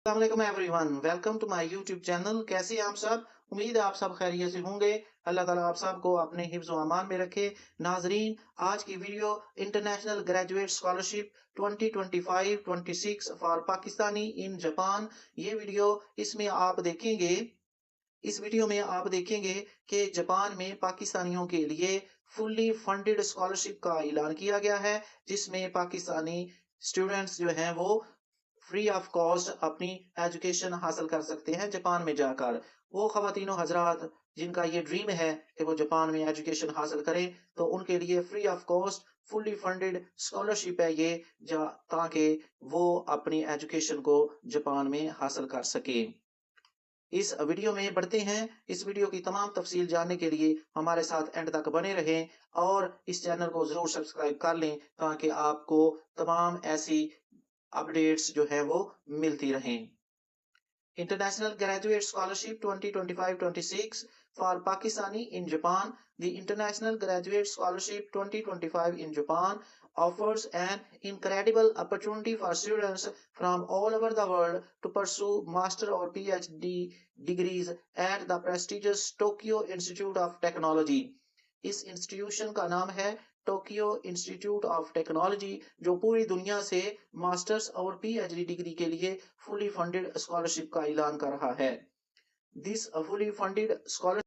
अस्सलाम everyone, welcome to my YouTube channel. कैसे हैं आप सब? उम्मीद है आप सब खैरियत से होंगे। अल्लाह ताला आप सबको अपने हिफ्ज़ व अमान में रखे। नाजरीन, आज की video international graduate scholarship 2025-26 for Pakistani in Japan. ये वीडियो इसमें आप देखेंगे इस वीडियो में आप देखेंगे कि जापान में पाकिस्तानियों के लिए फुल्ली फंडेड स्कॉलरशिप का ऐलान किया गया है, जिसमें पाकिस्तानी स्टूडेंट्स जो हैं वो फ्री ऑफ कॉस्ट अपनी एजुकेशन हासिल कर सकते हैं जापान में जाकर। वो ख़वातीनो हजरात जिनका ये ड्रीम है कि वो जापान में एजुकेशन हासिल करें, तो उनके लिए free of cost fully funded scholarship है ये, ताकि वो अपनी एजुकेशन को जापान में हासिल कर सके। इस वीडियो में बढ़ते हैं। इस वीडियो की तमाम तफसील जानने के लिए हमारे साथ एंड तक बने रहें और इस चैनल को जरूर सब्सक्राइब कर लें, ताकि आपको तमाम ऐसी अपडेट्स जो है वो मिलती रहें। International Graduate Scholarship 2025-26 for Pakistani in Japan. The International Graduate Scholarship 2025 in Japan offers an incredible opportunity for students from all over the world to pursue master or PhD degrees at the prestigious Tokyo Institute of Technology. इस institution का नाम है Tokyo institute of technology, जो पूरी दुनिया से masters और PhD degree के लिए फुली फंडेड स्कॉलरशिप का ऐलान कर रहा है। This fully funded scholarship